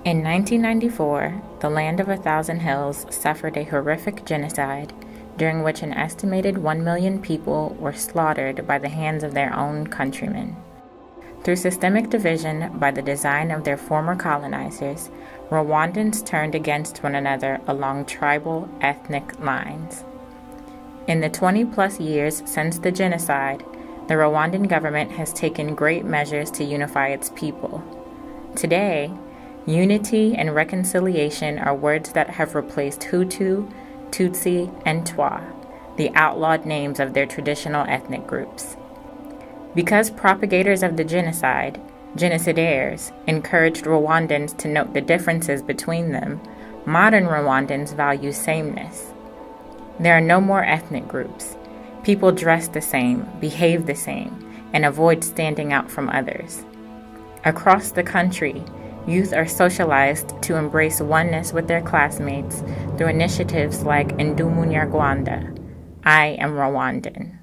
In 1994, the land of 1,000 hills suffered a horrific genocide during which an estimated 1 million people were slaughtered by the hands of their own countrymen. Through systemic division by the design of their former colonizers, Rwandans turned against one another along tribal, ethnic lines. In the 20-plus years since the genocide, the Rwandan government has taken great measures to unify its people. Today, unity and reconciliation are words that have replaced Hutu, Tutsi, and Twa, the outlawed names of their traditional ethnic groups. Because propagators of the genocide, genocidaires, encouraged Rwandans to note the differences between them, modern Rwandans value sameness. There are no more ethnic groups. People dress the same, behave the same, and avoid standing out from others. Across the country, youth are socialized to embrace oneness with their classmates through initiatives like Umunyamerika, I am Rwandan.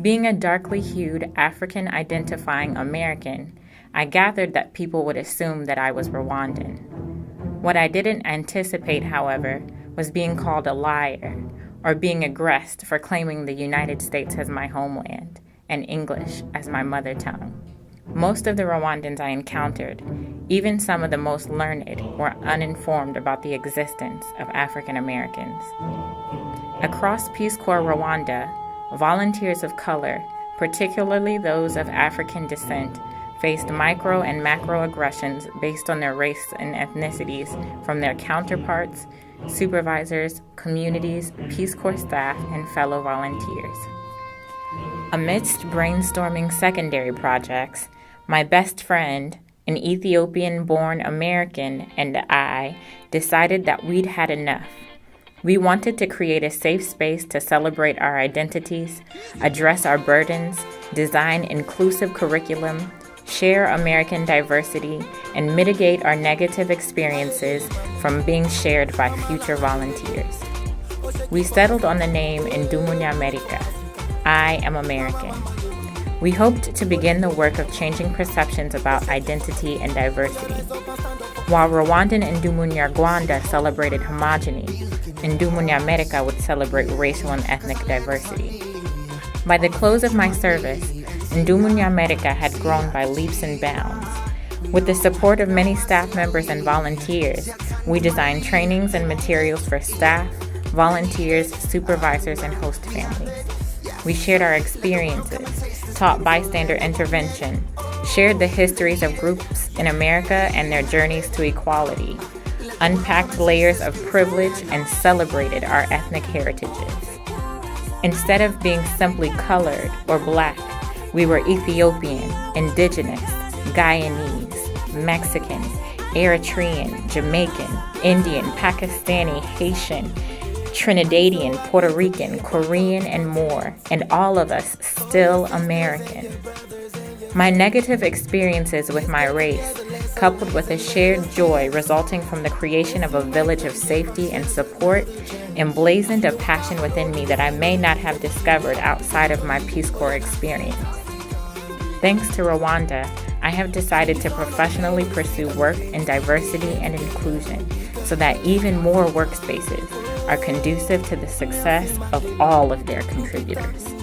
Being a darkly hued African-identifying American, I gathered that people would assume that I was Rwandan. What I didn't anticipate, however, was being called a liar or being aggressed for claiming the United States as my homeland and English as my mother tongue. Most of the Rwandans I encountered, even some of the most learned, were uninformed about the existence of African Americans. Across Peace Corps Rwanda, volunteers of color, particularly those of African descent, faced micro and macroaggressions based on their race and ethnicities from their counterparts, supervisors, communities, Peace Corps staff, and fellow volunteers. Amidst brainstorming secondary projects, my best friend, an Ethiopian-born American, and I decided that we'd had enough. We wanted to create a safe space to celebrate our identities, address our burdens, design inclusive curriculum, share American diversity, and mitigate our negative experiences from being shared by future volunteers. We settled on the name Umunyamerika, I am American. We hoped to begin the work of changing perceptions about identity and diversity. While Rwandan and Umunyamerika celebrated homogeny, Umunyamerika would celebrate racial and ethnic diversity. By the close of my service, Umunyamerika had grown by leaps and bounds. With the support of many staff members and volunteers, we designed trainings and materials for staff, volunteers, supervisors, and host families. We shared our experiences, taught bystander intervention, shared the histories of groups in America and their journeys to equality, unpacked layers of privilege, and celebrated our ethnic heritages. Instead of being simply colored or black, we were Ethiopian, indigenous, Guyanese, Mexican, Eritrean, Jamaican, Indian, Pakistani, Haitian, Trinidadian, Puerto Rican, Korean, and more, and all of us still American. My negative experiences with my race, coupled with a shared joy resulting from the creation of a village of safety and support, emblazoned a passion within me that I may not have discovered outside of my Peace Corps experience. Thanks to Rwanda, I have decided to professionally pursue work in diversity and inclusion so that even more workspaces are conducive to the success of all of their contributors.